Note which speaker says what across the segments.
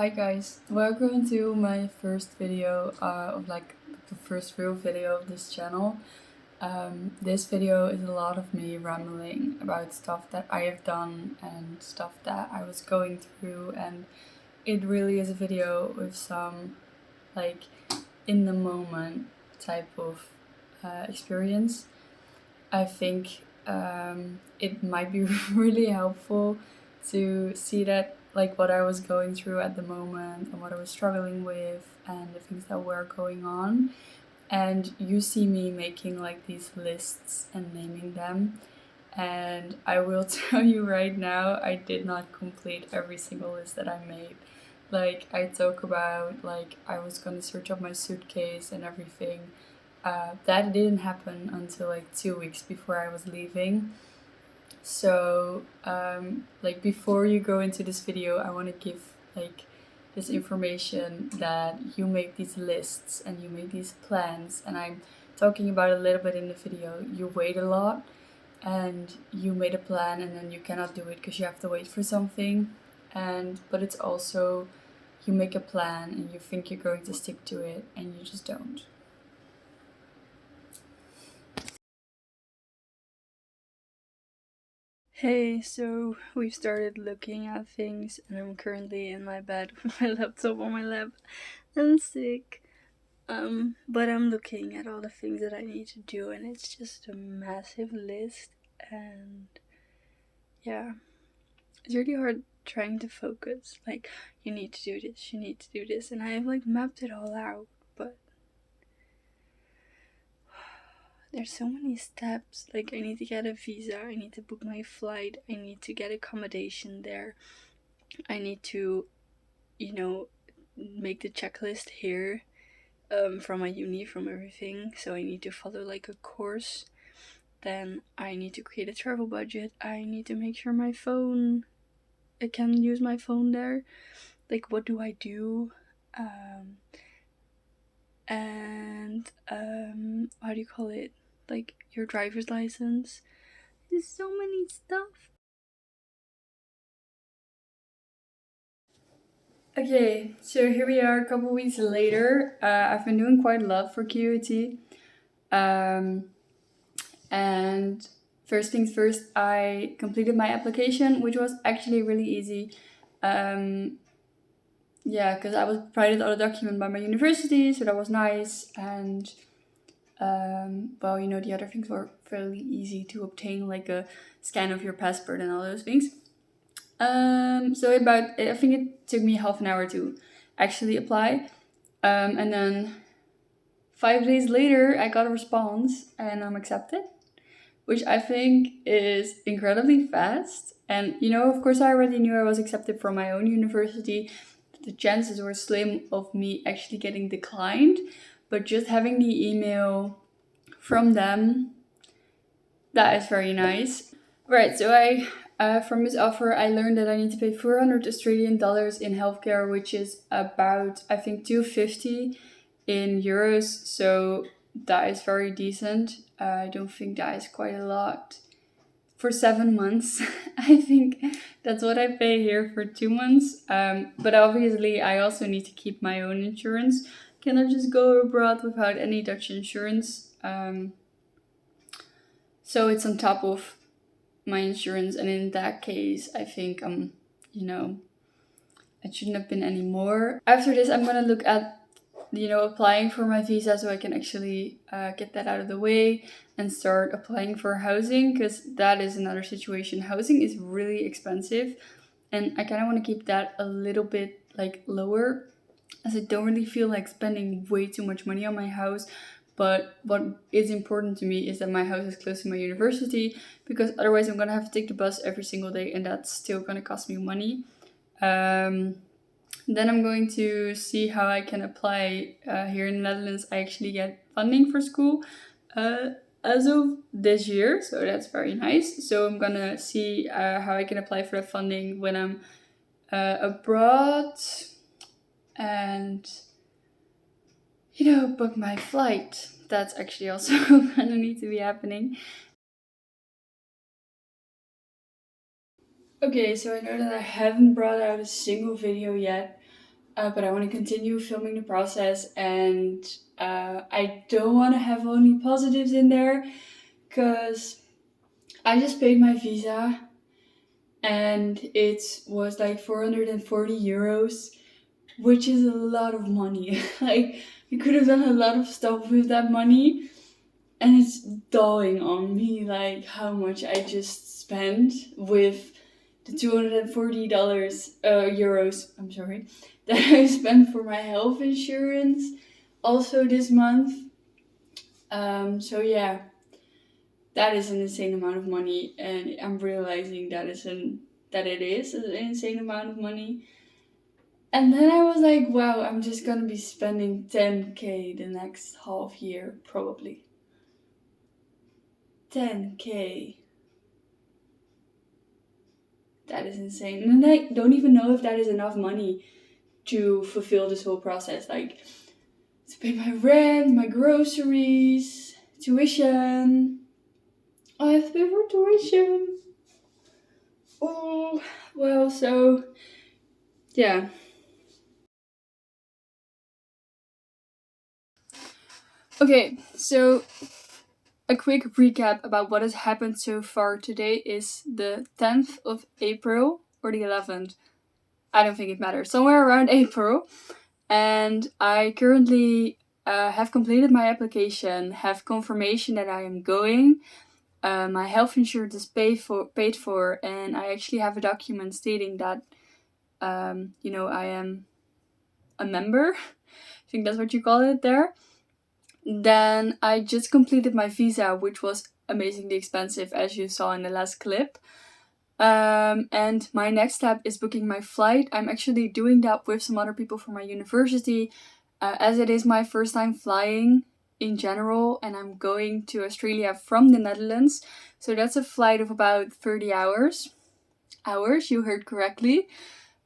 Speaker 1: Hi guys, welcome to my first video of the first real video of this channel. This video is a lot of me rambling about stuff that I have done and stuff that I was going through, and it really is a video with some like in the moment type of experience. I think it might be really helpful to see that like what I was going through at the moment and what I was struggling with and the things that were going on. And you see me making like these lists and naming them. And I will tell you right now, I did not complete every single list that I made. Like I talk about like I was gonna search up my suitcase and everything. That didn't happen until like 2 weeks before I was leaving. So, like before you go into this video, I want to give like this information that you make these lists and you make these plans, and I'm talking about a little bit in the video. You wait a lot and you made a plan and then you cannot do it because you have to wait for something. But it's also you make a plan and you think you're going to stick to it and you just don't. Hey, so we've started looking at things and I'm currently in my bed with my laptop on my lap. I'm sick. But I'm looking at all the things that I need to do and it's just a massive list, and yeah, it's really hard trying to focus. Like, you need to do this, you need to do this, and I've like mapped it all out, but there's so many steps. Like, I need to get a visa, I need to book my flight, I need to get accommodation there, I need to, make the checklist here from my uni, from everything. So I need to follow like a course. Then I need to create a travel budget. I need to make sure I can use my phone there. Like, what do I do? And how do you call it? Like your driver's license. There's so many stuff. Okay, so here we are a couple weeks later. I've been doing quite a lot for QUT. And first things first, I completed my application, which was actually really easy. Because I was provided all the document by my university, so that was nice. And the other things were fairly easy to obtain, like a scan of your passport and all those things. I think it took me half an hour to actually apply. And then 5 days later, I got a response and I'm accepted, which I think is incredibly fast. And, of course, I already knew I was accepted from my own university. The chances were slim of me actually getting declined, but just having the email from them, that is very nice. Right, so from this offer, I learned that I need to pay 400 Australian dollars in healthcare, which is about, I think, 250 in euros. So that is very decent. I don't think that is quite a lot for 7 months. I think that's what I pay here for 2 months. But obviously, I also need to keep my own insurance. Cannot just go abroad without any Dutch insurance. So it's on top of my insurance, and in that case, I think it shouldn't have been any more. After this, I'm gonna look at applying for my visa so I can actually get that out of the way and start applying for housing, because that is another situation. Housing is really expensive and I kind of want to keep that a little bit like lower, as I don't really feel like spending way too much money on my house. But what is important to me is that my house is close to my university, because otherwise I'm gonna have to take the bus every single day and that's still gonna cost me money. Then I'm going to see how I can apply here in the Netherlands. I actually get funding for school as of this year, so that's very nice. So I'm gonna see how I can apply for the funding when I'm abroad, and book my flight. That's actually also gonna need to be happening. Okay, so I know that I haven't brought out a single video yet, but I want to continue filming the process, and I don't want to have only positives in there, because I just paid my visa and it was like 440 euros, which is a lot of money. Like, I could have done a lot of stuff with that money, and it's dawning on me like how much I just spent with the $240 euros, I'm sorry, that I spent for my health insurance also this month. So yeah, that is an insane amount of money, and I'm realizing that it is an insane amount of money. And then I was like, wow, I'm just gonna be spending 10k the next half year, probably. 10k. That is insane. And I don't even know if that is enough money to fulfill this whole process. Like, to pay my rent, my groceries, tuition. I have to pay for tuition. Oh, well, so yeah. Okay, so a quick recap about what has happened so far. Today is the 10th of April or the 11th. I don't think it matters. Somewhere around April. And I currently have completed my application, have confirmation that I am going. My health insurance is paid for, and I actually have a document stating that, I am a member. I think that's what you call it there. Then I just completed my visa, which was amazingly expensive, as you saw in the last clip. And my next step is booking my flight. I'm actually doing that with some other people from my university, as it is my first time flying in general, and I'm going to Australia from the Netherlands. So that's a flight of about 30 hours. Hours, you heard correctly.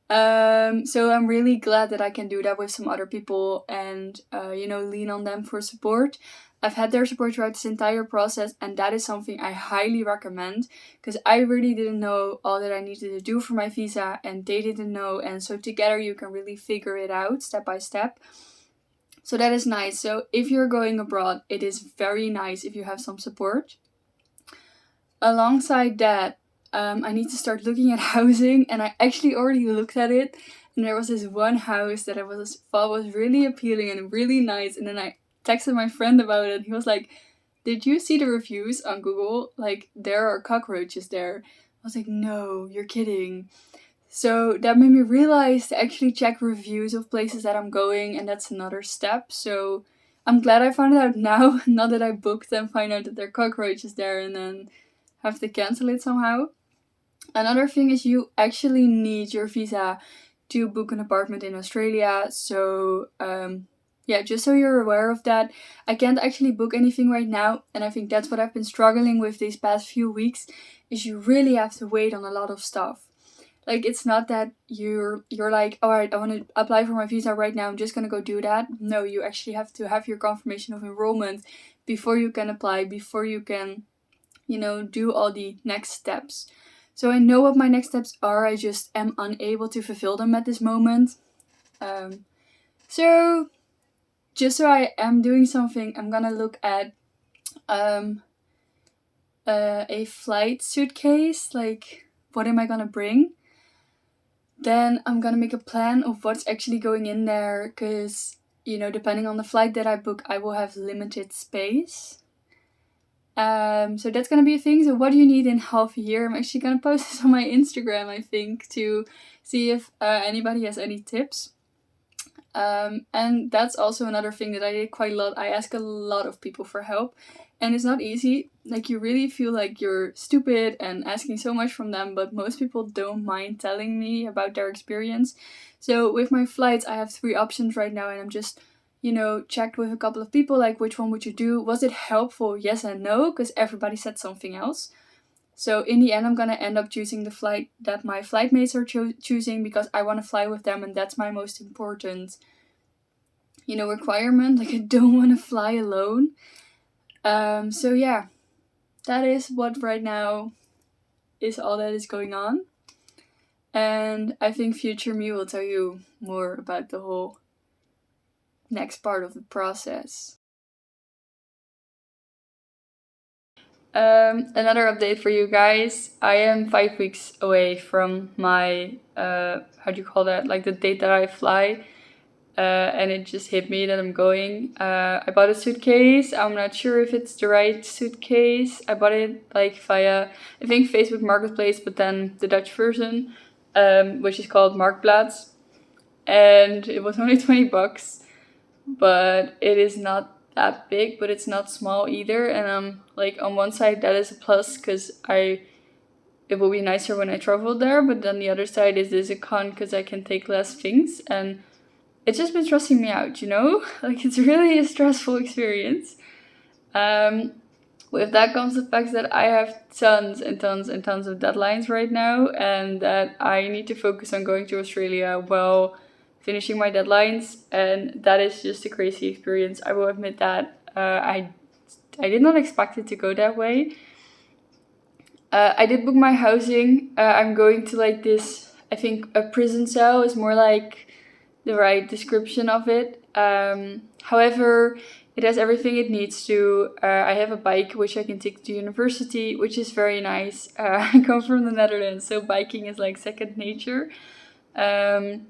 Speaker 1: So I'm really glad that I can do that with some other people and, lean on them for support. I've had their support throughout this entire process, and that is something I highly recommend, because I really didn't know all that I needed to do for my visa, and they didn't know, and so together you can really figure it out step by step. So that is nice. So if you're going abroad, it is very nice if you have some support. Alongside that, I need to start looking at housing, and I actually already looked at it, and there was this one house that I thought was really appealing and really nice, and then I texted my friend about it. He was like, "Did you see the reviews on Google? Like, there are cockroaches there." I was like, "No, you're kidding." So that made me realize to actually check reviews of places that I'm going, and that's another step. So I'm glad I found it out now, not that I booked and find out that there are cockroaches there and then have to cancel it somehow. Another thing is you actually need your visa to book an apartment in Australia. So just so you're aware of that. I can't actually book anything right now, and I think that's what I've been struggling with these past few weeks, is you really have to wait on a lot of stuff. Like, it's not that you're like, alright, I want to apply for my visa right now, I'm just gonna go do that. No, you actually have to have your confirmation of enrollment before you can apply, before you can, do all the next steps. So I know what my next steps are, I just am unable to fulfill them at this moment. So just so I am doing something, I'm gonna look at a flight suitcase, like what am I gonna bring? Then I'm gonna make a plan of what's actually going in there, because, depending on the flight that I book, I will have limited space. So that's gonna be a thing. So what do you need in half a year? I'm actually gonna post this on my Instagram, I think, to see if anybody has any tips. And that's also another thing that I did quite a lot. I ask a lot of people for help, and it's not easy. Like, you really feel like you're stupid and asking so much from them, but most people don't mind telling me about their experience. So with my flights, I have 3 options right now, and I'm just, checked with a couple of people, like, which one would you do? Was it helpful? Yes and no, because everybody said something else. So in the end, I'm gonna end up choosing the flight that my flight mates are choosing, because I want to fly with them, and that's my most important, requirement. Like, I don't want to fly alone. So yeah, that is what right now is all that is going on. And I think future me will tell you more about the whole next part of the process. Another update for you guys. I am 5 weeks away from my, how do you call that? Like the date that I fly. And it just hit me that I'm going. I bought a suitcase. I'm not sure if it's the right suitcase. I bought it like via, I think, Facebook Marketplace, but then the Dutch version, which is called Marktplaats. And it was only 20 bucks, but it is not that big, but it's not small either. And like on one side that is a plus because it will be nicer when I travel there, but then the other side is a con because I can take less things, and it's just been stressing me out, you know? Like, it's really a stressful experience. With that comes the fact that I have tons and tons and tons of deadlines right now, and that I need to focus on going to Australia while finishing my deadlines, and that is just a crazy experience. I will admit that. I did not expect it to go that way. I did book my housing. I'm going to like this, I think a prison cell is more like the right description of it. However, it has everything it needs to. I have a bike which I can take to university, which is very nice. I come from the Netherlands, so biking is like second nature. And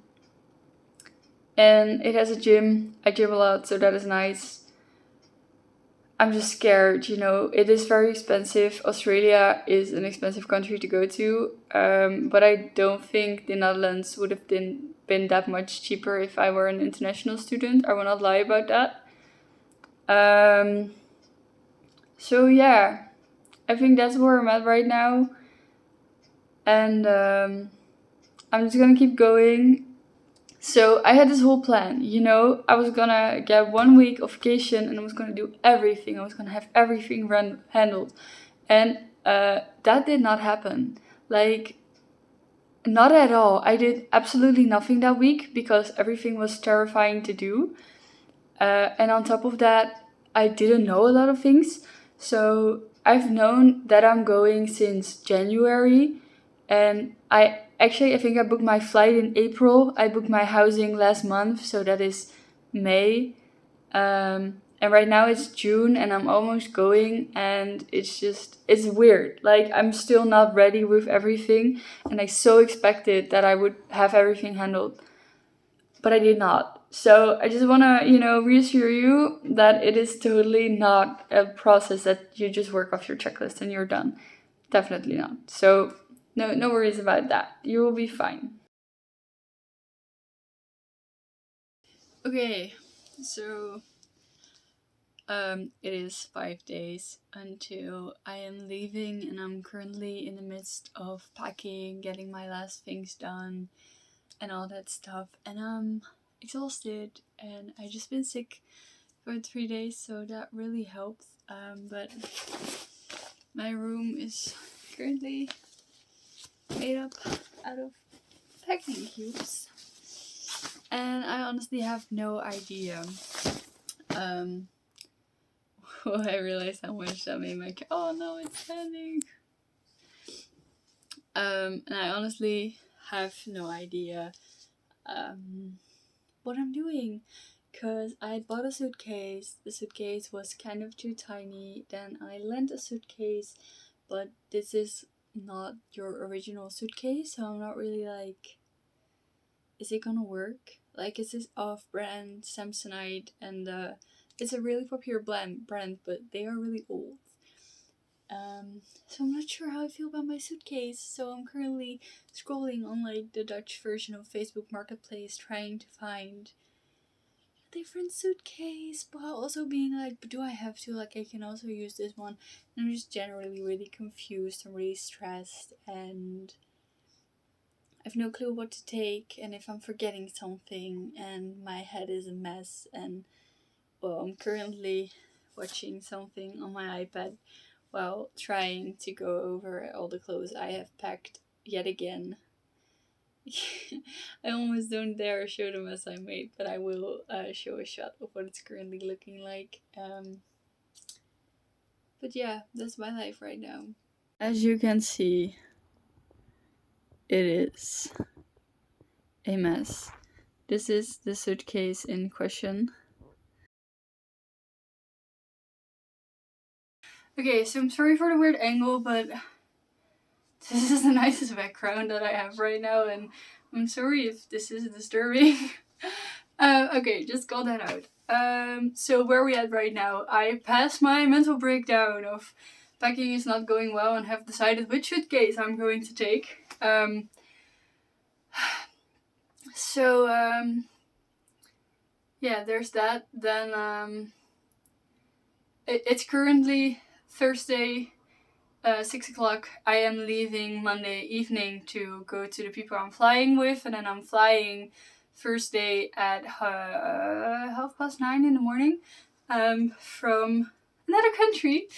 Speaker 1: it has a gym. I gym a lot, so that is nice. I'm just scared, you know, it is very expensive. Australia is an expensive country to go to, but I don't think the Netherlands would have been that much cheaper if I were an international student. I will not lie about that. So yeah, I think that's where I'm at right now. And I'm just gonna keep going. So I had this whole plan, you know, I was gonna get 1 week of vacation and I was gonna do everything. I was gonna have everything handled. And that did not happen. Like, not at all. I did absolutely nothing that week because everything was terrifying to do. And on top of that, I didn't know a lot of things. So I've known that I'm going since January. And I think I booked my flight in April. I booked my housing last month, so that is May. And right now it's June and I'm almost going, and it's weird. Like, I'm still not ready with everything, and I so expected that I would have everything handled, but I did not. So I just want to, you know, reassure you that it is totally not a process that you just work off your checklist and you're done. Definitely not. So no worries about that. You will be fine. Okay, so it is 5 days until I am leaving, and I'm currently in the midst of packing, getting my last things done, and all that stuff. And I'm exhausted, and I just been sick for 3 days, so that really helps. But my room is currently made up out of packing cubes, and I honestly have no idea. Well, I realized how much that made my oh no, it's standing. And I honestly have no idea what I'm doing, because I bought a suitcase. The suitcase was kind of too tiny. Then I lent a suitcase, but this is not your original suitcase, so I'm not really like, is it gonna work? Like, is this off-brand Samsonite, and it's a really popular brand, but they are really old. So I'm not sure how I feel about my suitcase. So I'm currently scrolling on like the Dutch version of Facebook Marketplace, trying to find a different suitcase, but also being like, but do I have to? Like, I can also use this one. And I'm just generally really confused. I'm really stressed, and I have no clue what to take, and if I'm forgetting something, and my head is a mess. And well, I'm currently watching something on my iPad while trying to go over all the clothes I have packed yet again. I almost don't dare show them as I made, but I will show a shot of what it's currently looking like. But yeah, that's my life right now. As you can see, it is a mess. This is the suitcase in question. Okay, so I'm sorry for the weird angle, but this is the nicest background that I have right now, and I'm sorry if this is disturbing. Okay, just got that out. So where are we at right now? I passed my mental breakdown of packing is not going well and have decided which suitcase I'm going to take. Yeah, there's that. Then it's currently Thursday, 6 o'clock. I am leaving Monday evening to go to the people I'm flying with, and then I'm flying Thursday at 9:30 in the morning from another country.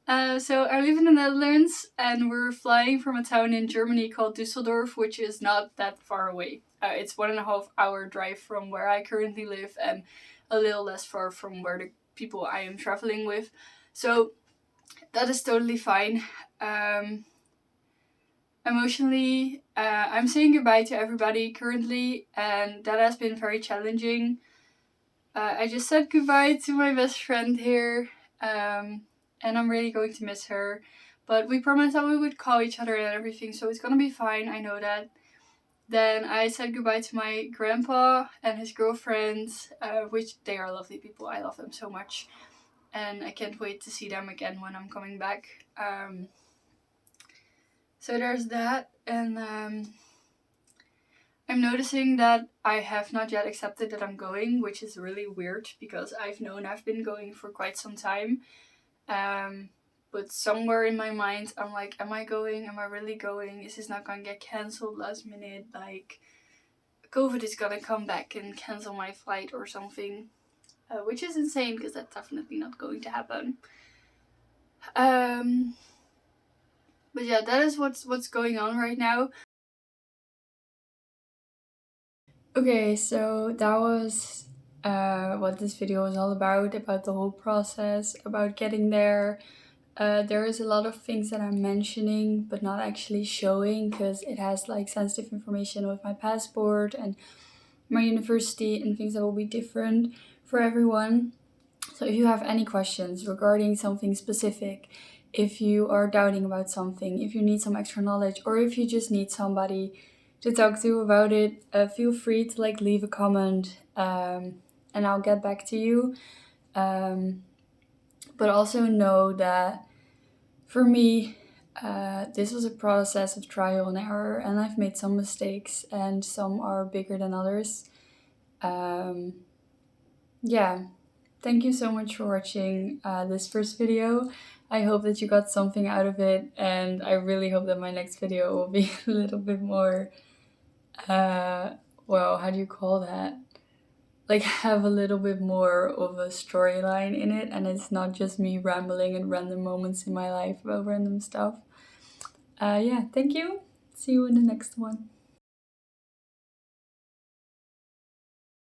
Speaker 1: So I live in the Netherlands, and we're flying from a town in Germany called Düsseldorf, which is not that far away. It's 1.5 hour drive from where I currently live, and a little less far from where the people I am traveling with. So that is totally fine. Emotionally, I'm saying goodbye to everybody currently, and that has been very challenging. I just said goodbye to my best friend here, and I'm really going to miss her. But we promised that we would call each other and everything, so it's gonna be fine, I know that. Then I said goodbye to my grandpa and his girlfriend, which they are lovely people. I love them so much. And I can't wait to see them again when I'm coming back. So there's that. And I'm noticing that I have not yet accepted that I'm going, which is really weird because I've known I've been going for quite some time. But somewhere in my mind, I'm like, am I going? Am I really going? Is this not going to get cancelled last minute? Like, COVID is going to come back and cancel my flight or something. Which is insane because that's definitely not going to happen. But yeah, that is what's going on right now. Okay, so that was what this video was all about the whole process, about getting there. There is a lot of things that I'm mentioning but not actually showing because it has like sensitive information with my passport and my university and things that will be different for everyone. So if you have any questions regarding something specific, if you are doubting about something, if you need some extra knowledge, or if you just need somebody to talk to about it, feel free to like leave a comment and I'll get back to you. But also know that for me, this was a process of trial and error, and I've made some mistakes and some are bigger than others. Yeah, thank you so much for watching this first video. I hope that you got something out of it, and I really hope that my next video will be a little bit more, well, how do you call that? Like have a little bit more of a storyline in it, and it's not just me rambling at random moments in my life about random stuff. Yeah, thank you. See you in the next one.